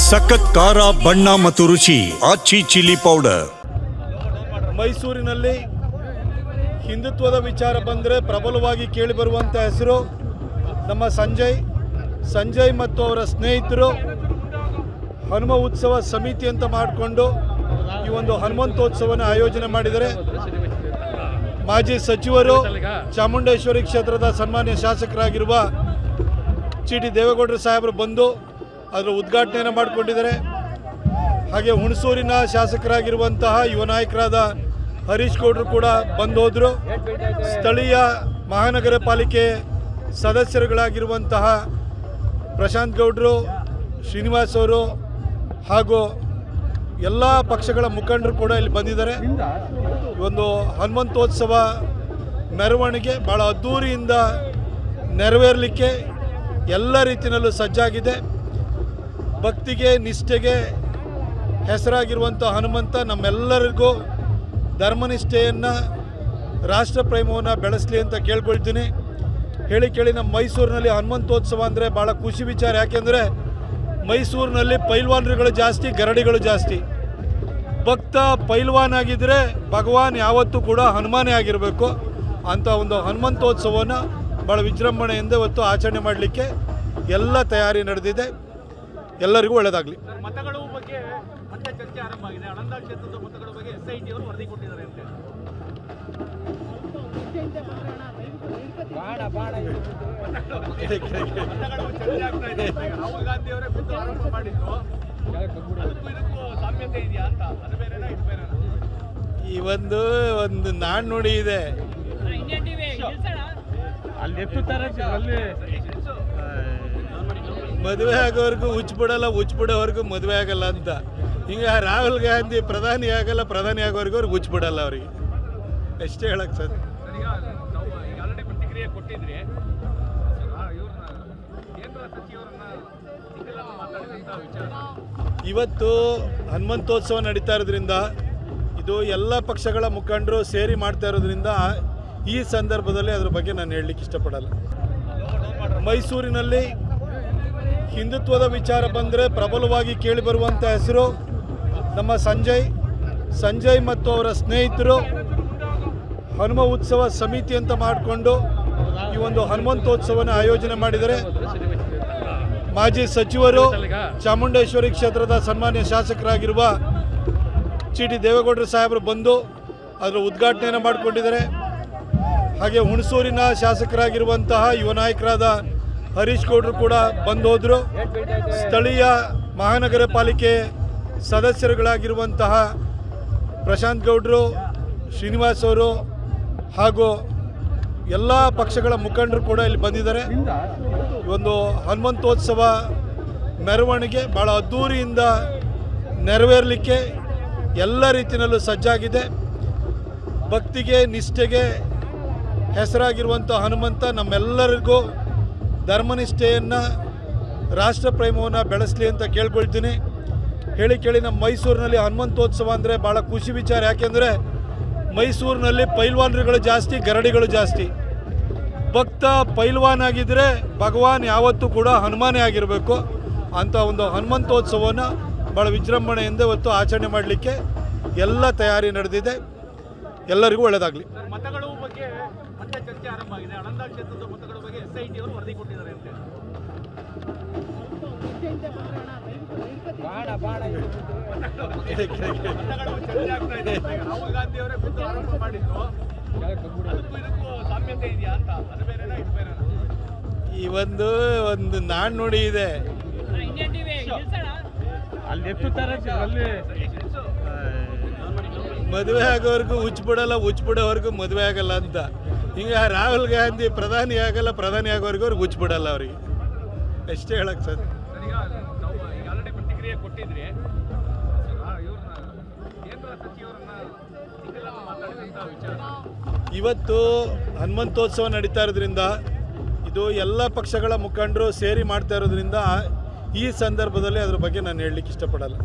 ಸಖತ್ ಖಾರ ಬಣ್ಣ ಮತ್ತು ರುಚಿ ಆಚಿ ಚಿಲ್ಲಿ ಪೌಡರ್. ಮೈಸೂರಿನಲ್ಲಿ ಹಿಂದುತ್ವದ ವಿಚಾರ ಬಂದರೆ ಪ್ರಬಲವಾಗಿ ಕೇಳಿಬರುವಂಥ ಹೆಸರು ನಮ್ಮ ಸಂಜಯ್ ಮತ್ತು ಅವರ ಸ್ನೇಹಿತರು ಹನುಮ ಉತ್ಸವ ಸಮಿತಿ ಅಂತ ಮಾಡಿಕೊಂಡು ಈ ಒಂದು ಹನುಮಂತೋತ್ಸವನ ಆಯೋಜನೆ ಮಾಡಿದ್ದಾರೆ. ಮಾಜಿ ಸಚಿವರು, ಚಾಮುಂಡೇಶ್ವರಿ ಕ್ಷೇತ್ರದ ಸನ್ಮಾನ್ಯ ಶಾಸಕರಾಗಿರುವ ಟಿ ದೇವೇಗೌಡರು ಸಾಹೇಬರು ಬಂದು ಅದರ ಉದ್ಘಾಟನೆಯನ್ನು ಮಾಡಿಕೊಂಡಿದ್ದಾರೆ. ಹಾಗೆ ಹುಣಸೂರಿನ ಶಾಸಕರಾಗಿರುವಂತಹ ಯುವ ನಾಯಕರಾದ ಹರೀಶ್ ಗೌಡರು ಕೂಡ ಬಂದು ಹೋದರು. ಸ್ಥಳೀಯ ಮಹಾನಗರ ಪಾಲಿಕೆ ಸದಸ್ಯರುಗಳಾಗಿರುವಂತಹ ಪ್ರಶಾಂತ್ ಗೌಡರು, ಶ್ರೀನಿವಾಸ್ ಅವರು ಹಾಗೂ ಎಲ್ಲ ಪಕ್ಷಗಳ ಮುಖಂಡರು ಕೂಡ ಇಲ್ಲಿ ಬಂದಿದ್ದಾರೆ. ಒಂದು ಹನುಮಂತೋತ್ಸವ ಮೆರವಣಿಗೆ ಭಾಳ ಅದ್ಧೂರಿಯಿಂದ ನೆರವೇರಲಿಕ್ಕೆ ಎಲ್ಲ ರೀತಿಯಲ್ಲೂ ಸಜ್ಜಾಗಿದೆ. ಭಕ್ತಿಗೆ ನಿಷ್ಠೆಗೆ ಹೆಸರಾಗಿರುವಂಥ ಹನುಮಂತ ನಮ್ಮೆಲ್ಲರಿಗೂ ಧರ್ಮನಿಷ್ಠೆಯನ್ನು, ರಾಷ್ಟ್ರ ಪ್ರೇಮವನ್ನು ಬೆಳೆಸಲಿ ಅಂತ ಕೇಳ್ಕೊಳ್ತೀನಿ. ಹೇಳಿ ಕೇಳಿ ನಮ್ಮ ಮೈಸೂರಿನಲ್ಲಿ ಹನುಮಂತೋತ್ಸವ ಅಂದರೆ ಭಾಳ ಖುಷಿ ವಿಚಾರ. ಯಾಕೆಂದರೆ ಮೈಸೂರಿನಲ್ಲಿ ಪೈಲ್ವಾನರುಗಳು ಜಾಸ್ತಿ, ಗರಡಿಗಳು ಜಾಸ್ತಿ. ಭಕ್ತ ಪೈಲ್ವಾನ್ ಆಗಿದ್ದರೆ ಭಗವಾನ್ ಯಾವತ್ತೂ ಕೂಡ ಹನುಮಾನೇ ಆಗಿರಬೇಕು. ಅಂಥ ಒಂದು ಹನುಮಂತೋತ್ಸವವನ್ನು ಭಾಳ ವಿಜೃಂಭಣೆಯಿಂದ ಇವತ್ತು ಆಚರಣೆ ಮಾಡಲಿಕ್ಕೆ ಎಲ್ಲ ತಯಾರಿ ನಡೆದಿದೆ. ಎಲ್ಲರಿಗೂ ಒಳ್ಳೆಯದಾಗಲಿ. ಮತಗಳ ಬಗ್ಗೆ ಮತ್ತೆ ಚರ್ಚೆ ಆರಂಭ ಆಗಿದೆ. ಆಳಂದ ಕ್ಷೇತ್ರದ ಮತಗಳ ಬಗ್ಗೆ SIT ಅವರು ವರದಿ ಕೊಟ್ಟಿದ್ದಾರೆ ಅಂತೆ. ಮತಗಳು ಚರ್ಚೆ ಆಗ್ತಾ ಇದೆ. ರಾಹುಲ್ ಗಾಂಧಿ ಅವರೇ ಖುದ್ದು ಆರೋಪ ಮಾಡಿದ್ರು. ಅದಕ್ಕೂ ಇದಕ್ಕೂ ಸಾಮ್ಯತೆ ಇದೆಯಾ ಅಂತ? ಅದು ಬೇರೆನಾ ಇದು ಬೇರೆನಾ? ಈ ಒಂದು ನಾಣ್ಣುಡಿ ಇದೆ. ಮದುವೆ ಆಗೋವರೆಗೂ ಹುಚ್ಚಿಬಿಡಲ್ಲ, ಹುಚ್ಚಿಬಿಡೋವರೆಗೂ ಮದುವೆ ಆಗಲ್ಲ ಅಂತ. ಈಗ ರಾಹುಲ್ ಗಾಂಧಿ ಪ್ರಧಾನಿ ಆಗಲ್ಲ, ಪ್ರಧಾನಿ ಆಗೋವರೆಗೂ ಅವ್ರಿಗೆ ಹುಚ್ಚಿಬಿಡಲ್ಲ. ಅವರಿಗೆ ಎಷ್ಟೇ ಹೇಳಕ್ಕೆ ಸರ್. ಈಗ ಆಲ್ರೆಡಿ ಪ್ರತಿಕ್ರಿಯೆ ಕೊಟ್ಟಿದ್ರಿ. ಇವ್ರನ್ನ ಕೇಂದ್ರ ಸಚಿವರನ್ನ ಮಾತಾಡಿದಂಥ ವಿಚಾರ ಇವತ್ತು ಹನುಮಂತೋತ್ಸವ ನಡೀತಾ ಇರೋದ್ರಿಂದ, ಇದು ಎಲ್ಲ ಪಕ್ಷಗಳ ಮುಖಂಡರು ಸೇರಿ ಮಾಡ್ತಾ ಇರೋದ್ರಿಂದ ಈ ಸಂದರ್ಭದಲ್ಲಿ ಅದ್ರ ಬಗ್ಗೆ ನಾನು ಹೇಳಲಿಕ್ಕೆ ಇಷ್ಟಪಡಲ್ಲ. ಮೈಸೂರಿನಲ್ಲಿ ಹಿಂದುತ್ವದ ವಿಚಾರ ಬಂದರೆ ಪ್ರಬಲವಾಗಿ ಕೇಳಿಬರುವಂಥ ಹೆಸರು ನಮ್ಮ ಸಂಜಯ್ ಮತ್ತು ಅವರ ಸ್ನೇಹಿತರು ಹನುಮ ಉತ್ಸವ ಸಮಿತಿ ಅಂತ ಮಾಡಿಕೊಂಡು ಈ ಒಂದು ಹನುಮಂತೋತ್ಸವನ ಆಯೋಜನೆ ಮಾಡಿದ್ದಾರೆ. ಮಾಜಿ ಸಚಿವರು, ಚಾಮುಂಡೇಶ್ವರಿ ಕ್ಷೇತ್ರದ ಸನ್ಮಾನ್ಯ ಶಾಸಕರಾಗಿರುವ ಟಿ ದೇವೇಗೌಡರು ಸಾಹೇಬರು ಬಂದು ಅದರ ಉದ್ಘಾಟನೆಯನ್ನು ಮಾಡಿಕೊಂಡಿದ್ದಾರೆ. ಹಾಗೆ ಹುಣಸೂರಿನ ಶಾಸಕರಾಗಿರುವಂತಹ ಯುವ ನಾಯಕರಾದ ಹರೀಶ್ ಗೌಡರು ಕೂಡ ಬಂದು ಹೋದರು. ಸ್ಥಳೀಯ ಮಹಾನಗರ ಪಾಲಿಕೆ ಸದಸ್ಯರುಗಳಾಗಿರುವಂತಹ ಪ್ರಶಾಂತ್ ಗೌಡರು, ಶ್ರೀನಿವಾಸ್ ಅವರು ಹಾಗೂ ಎಲ್ಲ ಪಕ್ಷಗಳ ಮುಖಂಡರು ಕೂಡ ಇಲ್ಲಿ ಬಂದಿದ್ದಾರೆ. ಒಂದು ಹನುಮಂತೋತ್ಸವ ಮೆರವಣಿಗೆ ಭಾಳ ಅದ್ಧೂರಿಯಿಂದ ನೆರವೇರಲಿಕ್ಕೆ ಎಲ್ಲ ರೀತಿಯಲ್ಲೂ ಸಜ್ಜಾಗಿದೆ. ಭಕ್ತಿಗೆ ನಿಷ್ಠೆಗೆ ಹೆಸರಾಗಿರುವಂಥ ಹನುಮಂತ ನಮ್ಮೆಲ್ಲರಿಗೂ ಧರ್ಮನಿಷ್ಠೆಯನ್ನು, ರಾಷ್ಟ್ರ ಪ್ರೇಮವನ್ನು ಬೆಳೆಸಲಿ ಅಂತ ಕೇಳ್ಕೊಳ್ತೀನಿ. ಹೇಳಿ ಕೇಳಿ ನಮ್ಮ ಮೈಸೂರಿನಲ್ಲಿ ಹನುಮಂತೋತ್ಸವ ಅಂದರೆ ಭಾಳ ಖುಷಿ ವಿಚಾರ. ಯಾಕೆಂದರೆ ಮೈಸೂರಿನಲ್ಲಿ ಪೈಲ್ವಾನರುಗಳು ಜಾಸ್ತಿ, ಗರಡಿಗಳು ಜಾಸ್ತಿ. ಭಕ್ತ ಪೈಲ್ವಾನ್ ಆಗಿದ್ದರೆ ಭಗವಾನ್ ಯಾವತ್ತೂ ಕೂಡ ಹನುಮಾನೇ ಆಗಿರಬೇಕು. ಅಂಥ ಒಂದು ಹನುಮಂತೋತ್ಸವವನ್ನು ಭಾಳ ವಿಜೃಂಭಣೆಯಿಂದ ಇವತ್ತು ಆಚರಣೆ ಮಾಡಲಿಕ್ಕೆ ಎಲ್ಲ ತಯಾರಿ ನಡೆದಿದೆ. ಎಲ್ಲರಿಗೂ ಒಳ್ಳೆಯದಾಗಲಿ. ಮತಗಳ ಬಗ್ಗೆ ಮತ್ತೆ ಚರ್ಚೆ ಆರಂಭ ಆಗಿದೆ. ಆಳಂದ ಕ್ಷೇತ್ರದ ಮತಗಳ ಬಗ್ಗೆ SIT ಅವರು ವರದಿ ಕೊಟ್ಟಿದ್ದಾರೆ ಅಂತೆ. ಮತಗಳು ಚರ್ಚೆ ಆಗ್ತಾ ಇದೆ. ರಾಹುಲ್ ಗಾಂಧಿ ಅವರೇ ಖುದ್ದು ಆರೋಪ ಮಾಡಿದ್ರು. ಅದಕ್ಕೂ ಇದಕ್ಕೂ ಸಾಮ್ಯತೆ ಇದೆಯಾ ಅಂತ? ಅದು ಬೇರೆನಾ ಇದು ಬೇರೆನಾ? ಈ ಒಂದು ನಾಣ್ಣುಡಿ ಇದೆ. ಮದುವೆ ಆಗೋವರೆಗೂ ಹುಚ್ಚಿಬಿಡಲ್ಲ, ಹುಚ್ಚಿಬಿಡೋವರೆಗೂ ಮದುವೆ ಆಗಲ್ಲ ಅಂತ. ಈಗ ರಾಹುಲ್ ಗಾಂಧಿ ಪ್ರಧಾನಿ ಆಗಲ್ಲ, ಪ್ರಧಾನಿ ಆಗೋವರೆಗೂ ಅವ್ರಿಗೆ ಹುಚ್ಚಿಬಿಡಲ್ಲ. ಅವರಿಗೆ ಎಷ್ಟೇ ಹೇಳಕ್ಕೆ ಸರ್. ಈಗ ಆಲ್ರೆಡಿ ಪ್ರತಿಕ್ರಿಯೆ ಕೊಟ್ಟಿದ್ರಿ. ಇವ್ರನ್ನ ಕೇಂದ್ರ ಸಚಿವರನ್ನ ಮಾತಾಡಿದಂಥ ವಿಚಾರ ಇವತ್ತು ಹನುಮಂತೋತ್ಸವ ನಡೀತಾ ಇರೋದ್ರಿಂದ, ಇದು ಎಲ್ಲ ಪಕ್ಷಗಳ ಮುಖಂಡರು ಸೇರಿ ಮಾಡ್ತಾ ಇರೋದ್ರಿಂದ ಈ ಸಂದರ್ಭದಲ್ಲಿ ಅದ್ರ ಬಗ್ಗೆ ನಾನು ಹೇಳಲಿಕ್ಕೆ ಇಷ್ಟಪಡಲ್ಲ.